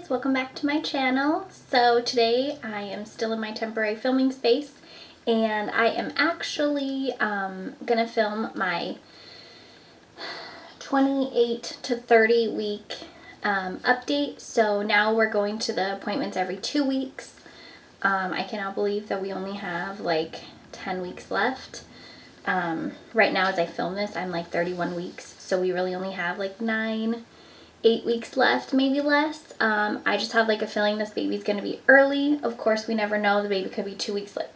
guys, welcome back to my channel. So today I am still in my temporary filming space and I am actually gonna film my 28 to 30 week update. So now we're going to the appointments every 2 weeks. I cannot believe that we only have like 10 weeks left. Right now as I film this, I'm like 31 weeks, so we really only have like 8 weeks left, maybe less. I just have like a feeling this baby's gonna be early. Of course, we never know. The baby could be 2 weeks late.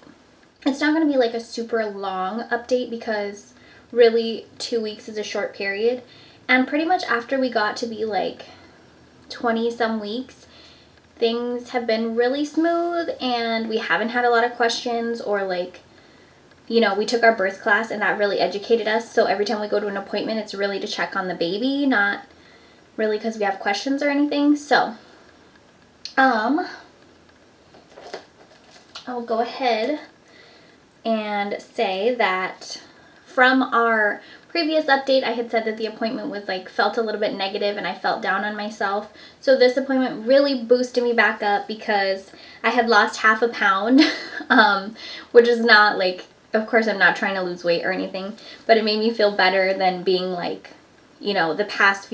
It's not gonna be like a super long update because really 2 weeks is a short period. And pretty much after we got to be like 20 some weeks, things have been really smooth and we haven't had a lot of questions or like, you know, we took our birth class and that really educated us. So every time we go to an appointment, it's really to check on the baby, not really because we have questions or anything. So I'll go ahead and say that from our previous update, I had said that the appointment was like felt a little bit negative and I felt down on myself. So this appointment really boosted me back up because I had lost half a pound, which is not like, of course I'm not trying to lose weight or anything, but it made me feel better than being like, you know, the past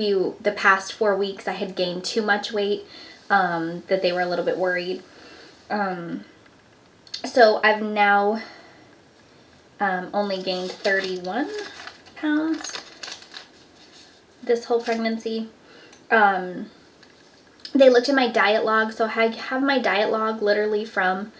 4 weeks I had gained too much weight, that they were a little bit worried. So I've now only gained 31 pounds this whole pregnancy. They looked at my diet log, so I have my diet log literally from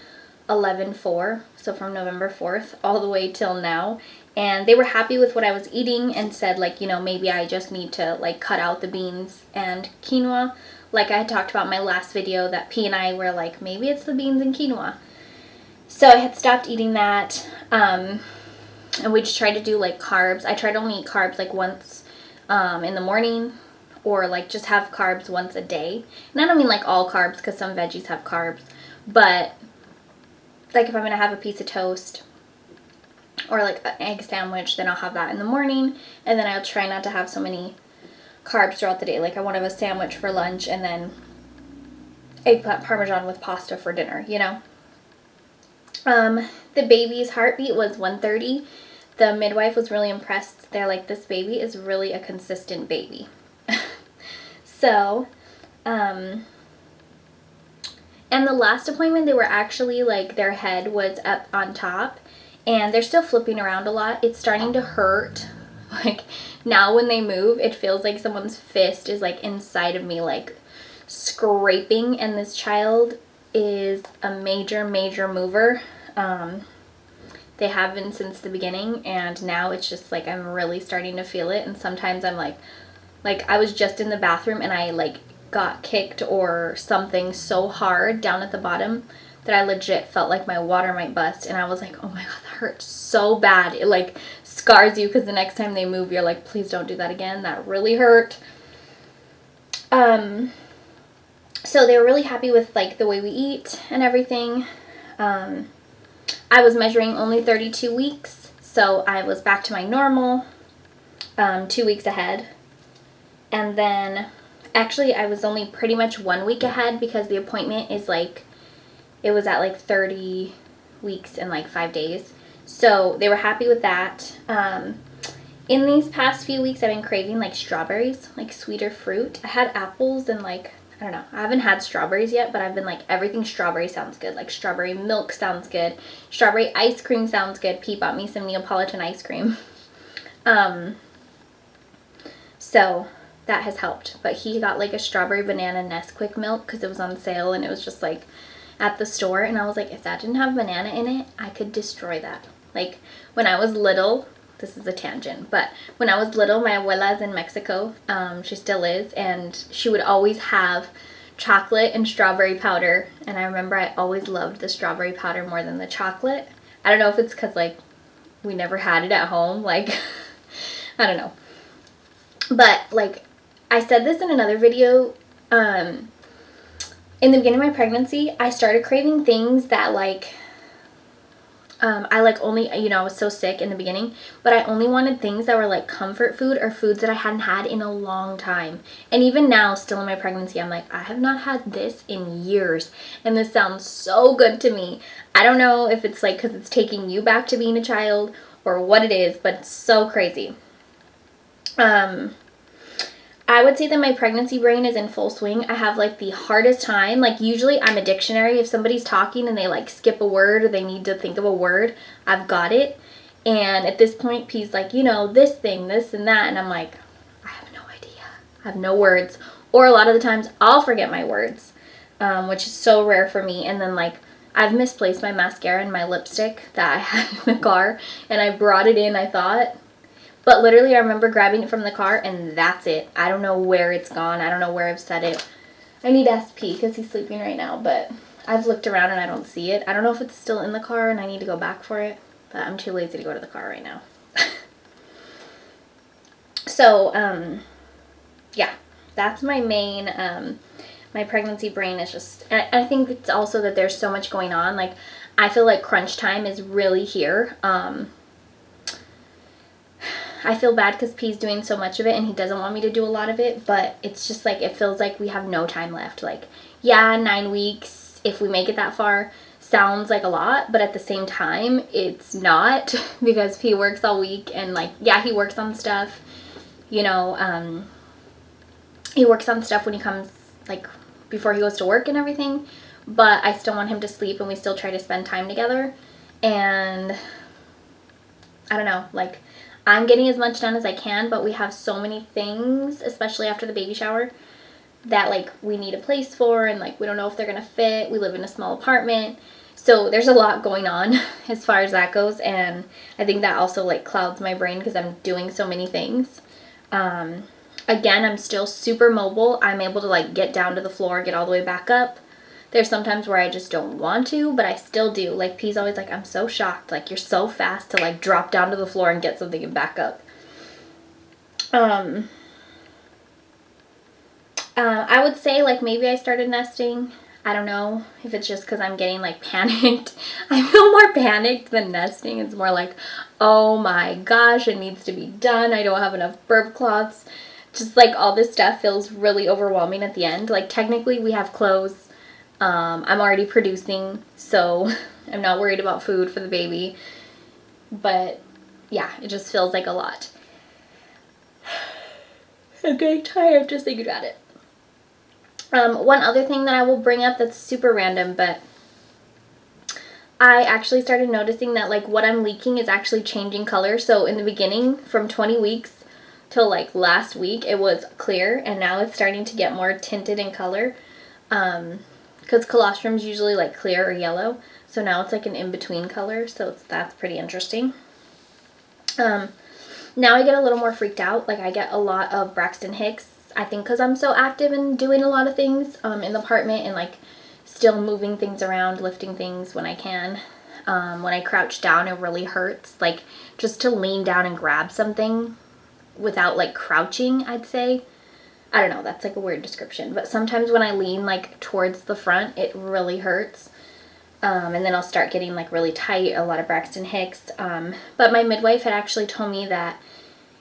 11/4, so from November 4th all the way till now. And they were happy with what I was eating and said, like, you know, maybe I just need to, like, cut out the beans and quinoa. Like I had talked about in my last video that P and I were like, maybe it's the beans and quinoa. So I had stopped eating that. And we just tried to do, like, carbs. I tried to only eat carbs, like, once in the morning or, like, just have carbs once a day. And I don't mean, like, all carbs because some veggies have carbs. But, like, if I'm going to have a piece of toast or like an egg sandwich, then I'll have that in the morning, and then I'll try not to have so many carbs throughout the day. Like I want to have a sandwich for lunch and then eggplant parmesan with pasta for dinner, you know. The baby's heartbeat was 130. The midwife was really impressed. They're like, this baby is really a consistent baby. So, and the last appointment, they were actually like, their head was up on top. And they're still flipping around a lot. It's starting to hurt. Like, now when they move, it feels like someone's fist is, like, inside of me, like, scraping. And this child is a major, major mover. They have been since the beginning. And now it's just, like, I'm really starting to feel it. And sometimes I'm, like, I was just in the bathroom and I, like, got kicked or something so hard down at the bottom that I legit felt like my water might bust. And I was like, oh my God, that hurts so bad. It like scars you because the next time they move, you're like, please don't do that again. That really hurt. So they were really happy with like the way we eat and everything. I was measuring only 32 weeks. So I was back to my normal 2 weeks ahead. And then actually I was only pretty much 1 week ahead because the appointment is like, it was at like 30 weeks and like 5 days. So they were happy with that. In these past few weeks, I've been craving like strawberries, like sweeter fruit. I had apples and like, I don't know, I haven't had strawberries yet, but I've been like, everything strawberry sounds good. Like strawberry milk sounds good. Strawberry ice cream sounds good. Pete bought me some Neapolitan ice cream. So that has helped. But he got like a strawberry banana Nesquik milk because it was on sale and it was just like at the store, and I was like, if that didn't have banana in it, I could destroy that. Like when I was little, this is a tangent, but when I was little, my abuela's in Mexico, she still is, and she would always have chocolate and strawberry powder, and I remember I always loved the strawberry powder more than the chocolate. I don't know if it's because like we never had it at home, like I don't know, but like I said this in another video, in the beginning of my pregnancy, I started craving things that like I like only, I was so sick in the beginning, but I only wanted things that were like comfort food or foods that I hadn't had in a long time. And even now, still in my pregnancy, I'm like, I have not had this in years. And this sounds so good to me. I don't know if it's like because it's taking you back to being a child or what it is, but it's so crazy. I would say that my pregnancy brain is in full swing. I have like the hardest time. Like usually I'm a dictionary. If somebody's talking and they like skip a word or they need to think of a word, I've got it. And at this point, P's like, this thing, this and that. And I'm like, I have no idea. I have no words. Or a lot of the times I'll forget my words, which is so rare for me. And then like I've misplaced my mascara and my lipstick that I had in the car. And I brought it in, I thought. But literally, I remember grabbing it from the car, and that's it. I don't know where it's gone. I don't know where I've set it. I need to ask P because he's sleeping right now, but I've looked around and I don't see it. I don't know if it's still in the car and I need to go back for it, but I'm too lazy to go to the car right now. So, yeah, that's my main, my pregnancy brain is just, I think it's also that there's so much going on. Like, I feel like crunch time is really here. I feel bad because P's doing so much of it and he doesn't want me to do a lot of it, but it's just like, it feels like we have no time left. Like, yeah, 9 weeks, if we make it that far, sounds like a lot, but at the same time, it's not because P works all week and like, yeah, he works on stuff, he works on stuff when he comes, like, before he goes to work and everything, but I still want him to sleep and we still try to spend time together, and I don't know, like, I'm getting as much done as I can, but we have so many things, especially after the baby shower, that like we need a place for, and like we don't know if they're gonna fit. We live in a small apartment, so there's a lot going on as far as that goes, and I think that also like clouds my brain because I'm doing so many things. Again, I'm still super mobile. I'm able to like get down to the floor, get all the way back up. There's sometimes where I just don't want to, but I still do. Like, P's always like, I'm so shocked. Like, you're so fast to, like, drop down to the floor and get something and back up. I would say, like, maybe I started nesting. I don't know if it's just because I'm getting, like, panicked. I feel more panicked than nesting. It's more like, oh my gosh, it needs to be done. I don't have enough burp cloths. Just, like, all this stuff feels really overwhelming at the end. Like, technically, we have clothes. I'm already producing, so I'm not worried about food for the baby. But, yeah, it just feels like a lot. I'm getting tired just thinking about it. One other thing that I will bring up that's super random, but I actually started noticing that, like, what I'm leaking is actually changing color. So in the beginning, from 20 weeks till, like, last week, it was clear, and now it's starting to get more tinted in color. Because colostrum's usually like clear or yellow, so now it's like an in-between color, so that's pretty interesting. Now I get a little more freaked out. Like, I get a lot of Braxton Hicks, I think because I'm so active and doing a lot of things in the apartment and like still moving things around, lifting things when I can. When I crouch down, it really hurts. Like, just to lean down and grab something without like crouching, I'd say. I don't know, that's like a weird description, but sometimes when I lean like towards the front, it really hurts. And then I'll start getting like really tight, a lot of Braxton Hicks. But my midwife had actually told me that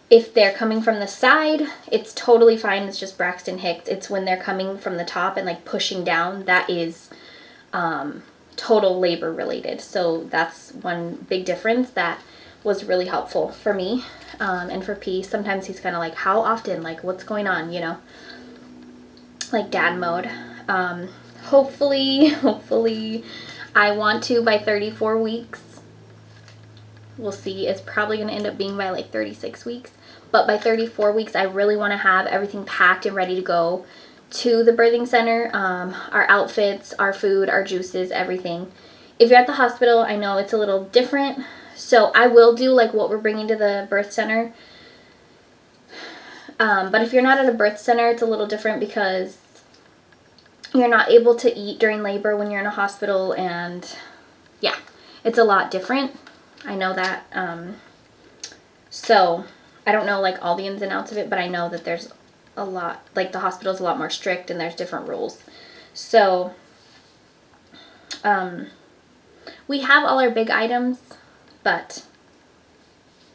if they're coming from the side, it's totally fine. It's just Braxton Hicks. It's when they're coming from the top and like pushing down, that is total labor related. So that's one big difference that was really helpful for me. And for P, sometimes he's kind of like, how often? Like, what's going on, Like dad mode. Hopefully, I want to by 34 weeks. We'll see. It's probably going to end up being by like 36 weeks. But by 34 weeks, I really want to have everything packed and ready to go to the birthing center. Our outfits, our food, our juices, everything. If you're at the hospital, I know it's a little different. So I will do like what we're bringing to the birth center. But if you're not at a birth center, it's a little different because you're not able to eat during labor when you're in a hospital, and yeah, it's a lot different. I know that. So I don't know like all the ins and outs of it, but I know that there's a lot, like the hospital's a lot more strict and there's different rules. So We have all our big items, but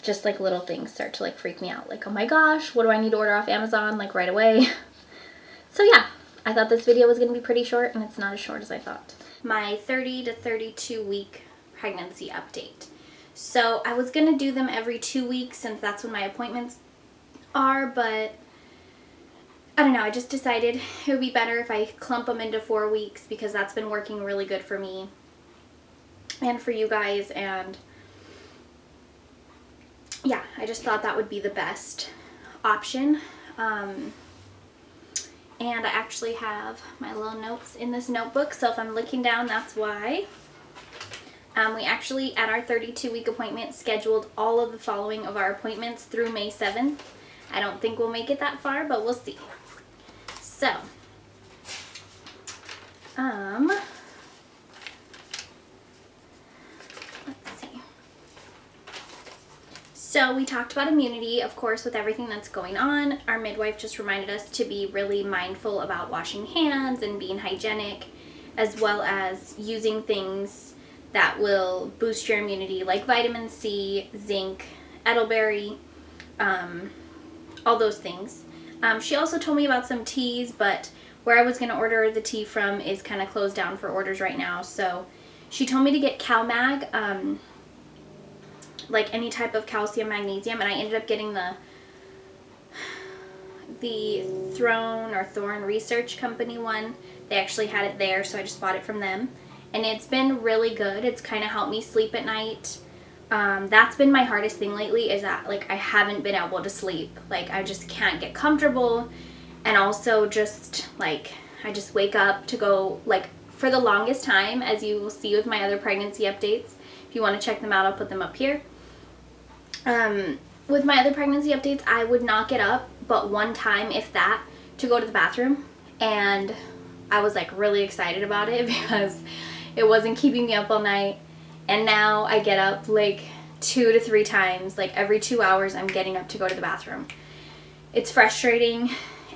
just like little things start to like freak me out. Like, oh my gosh, what do I need to order off Amazon like right away? So yeah, I thought this video was going to be pretty short, and it's not as short as I thought. My 30 to 32 week pregnancy update. So I was going to do them every 2 weeks since that's when my appointments are, but I don't know, I just decided it would be better if I clump them into 4 weeks because that's been working really good for me and for you guys, and yeah, I just thought that would be the best option. And I actually have my little notes in this notebook, so if I'm looking down, that's why. We actually, at our 32-week appointment, scheduled all of the following of our appointments through May 7th. I don't think we'll make it that far, but we'll see. So, let's see. So we talked about immunity, of course, with everything that's going on. Our midwife just reminded us to be really mindful about washing hands and being hygienic, as well as using things that will boost your immunity, like vitamin C, zinc, elderberry, all those things. She also told me about some teas, but where I was going to order the tea from is kind of closed down for orders right now. So she told me to get CalMag, like any type of calcium, magnesium, and I ended up getting the Thorne Research Company one. They actually had it there, so I just bought it from them. And it's been really good. It's kind of helped me sleep at night. That's been my hardest thing lately, is that like I haven't been able to sleep. Like I just can't get comfortable, and also just like I just wake up to go, like for the longest time, as you will see with my other pregnancy updates. If you want to check them out, I'll put them up here. With my other pregnancy updates, I would not get up but one time, if that, to go to the bathroom, and I was like really excited about it because it wasn't keeping me up all night. And now I get up like 2 to 3 times, like every 2 hours I'm getting up to go to the bathroom. It's frustrating.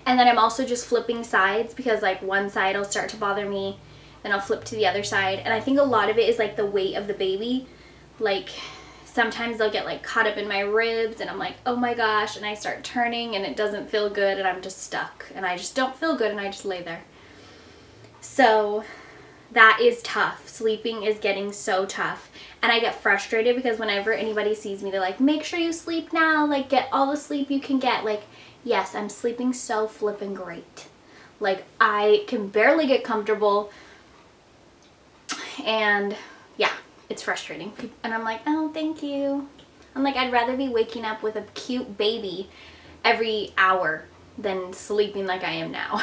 And then I'm also just flipping sides because like one side will start to bother me, then I'll flip to the other side. And I think a lot of it is like the weight of the baby. Like sometimes they'll get like caught up in my ribs and I'm like, oh my gosh, and I start turning and it doesn't feel good and I'm just stuck and I just don't feel good and I just lay there. So that is tough. Sleeping is getting so tough. And I get frustrated because whenever anybody sees me, they're like, make sure you sleep now. Like, get all the sleep you can get. Like, yes, I'm sleeping so flippin' great. Like, I can barely get comfortable. And, yeah, it's frustrating. And I'm like, oh, thank you. I'm like, I'd rather be waking up with a cute baby every hour than sleeping like I am now.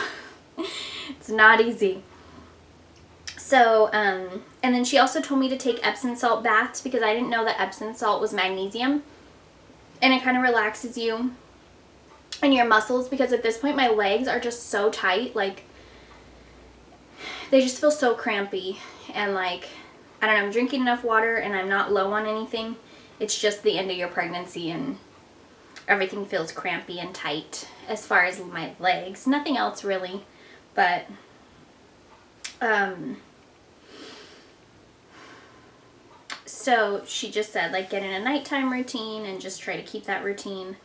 It's not easy. So, and then she also told me to take Epsom salt baths because I didn't know that Epsom salt was magnesium. And it kind of relaxes you and your muscles, because at this point my legs are just so tight. Like, they just feel so crampy. And like, I don't know, I'm drinking enough water and I'm not low on anything. It's just the end of your pregnancy and everything feels crampy and tight as far as my legs. Nothing else really, but so she just said, like, get in a nighttime routine and just try to keep that routine.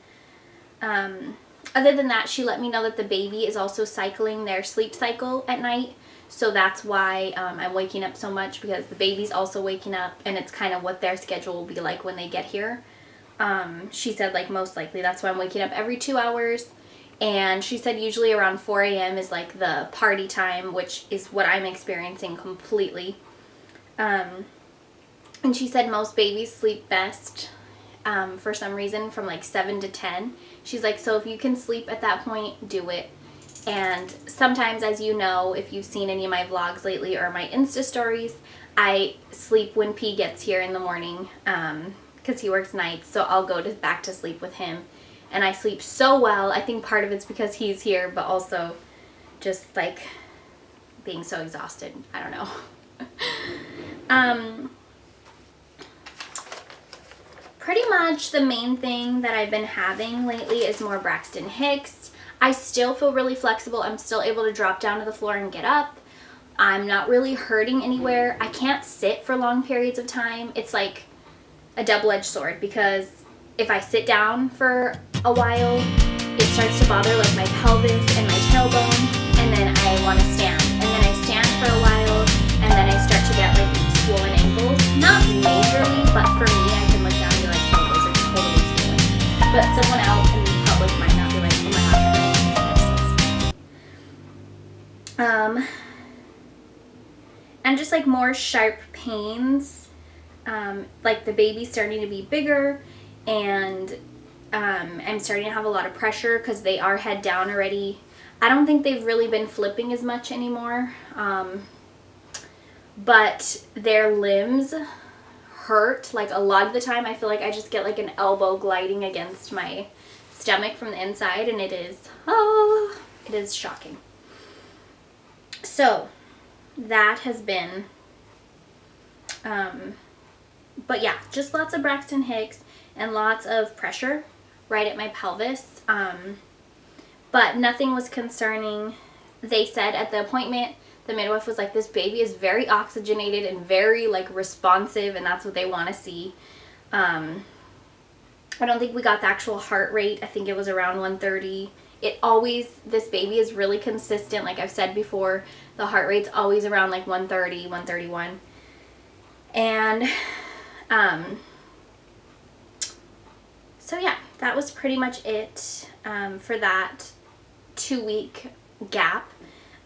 Other than that, she let me know that the baby is also cycling their sleep cycle at night. So that's why I'm waking up so much, because the baby's also waking up, and it's kind of what their schedule will be like when they get here. She said, like, most likely that's why I'm waking up every 2 hours. And she said usually around 4 a.m. is like the party time, which is what I'm experiencing completely. And she said most babies sleep best for some reason from like 7 to 10. She's like, so if you can sleep at that point, do it. And sometimes, as you know, if you've seen any of my vlogs lately or my Insta stories, I sleep when P gets here in the morning because he works nights. So I'll go back to sleep with him. And I sleep so well. I think part of it's because he's here, but also just like being so exhausted. I don't know. Pretty much the main thing that I've been having lately is more Braxton Hicks. I still feel really flexible. I'm still able to drop down to the floor and get up. I'm not really hurting anywhere. I can't sit for long periods of time. It's like a double-edged sword, because if I sit down for a while, it starts to bother like my pelvis and my tailbone, and then I want to stand. And then I stand for a while, and then I start to get like swollen ankles. Not majorly, but for me, I can look down and be like, oh, those are totally swollen. But someone out in public might not be like, oh my gosh. And just like more sharp pains. Like the baby's starting to be bigger, and I'm starting to have a lot of pressure because they are head down already. I don't think they've really been flipping as much anymore, but their limbs hurt. Like a lot of the time I feel like I just get like an elbow gliding against my stomach from the inside, and it is shocking. So that has been but yeah, just lots of Braxton Hicks and lots of pressure right at my pelvis. But nothing was concerning. They said at the appointment, the midwife was like, this baby is very oxygenated and very like responsive, and that's what they want to see. I don't think we got the actual heart rate. I think it was around 130. This baby is really consistent. Like I've said before, the heart rate's always around like 130, 131. And so yeah, that was pretty much it for that 2-week gap.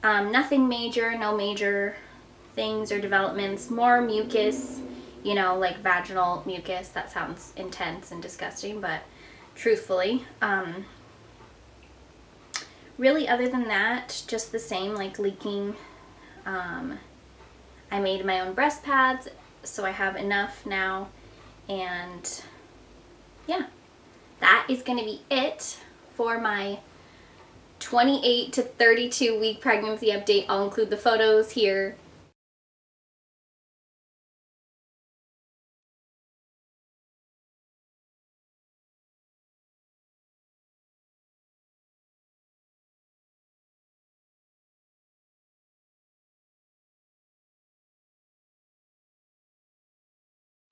Nothing major, no major things or developments. More mucus, you know, like vaginal mucus. That sounds intense and disgusting, but truthfully, really other than that, just the same, like leaking. I made my own breast pads, so I have enough now, and yeah, that is going to be it for my 28 to 32 week pregnancy update. I'll include the photos here.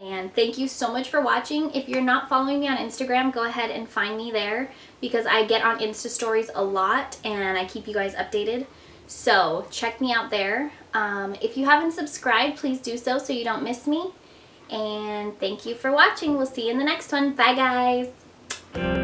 And thank you so much for watching. If you're not following me on Instagram, go ahead and find me there, because I get on Insta stories a lot and I keep you guys updated. So check me out there. If you haven't subscribed, please do so you don't miss me. And thank you for watching. We'll see you in the next one. Bye guys.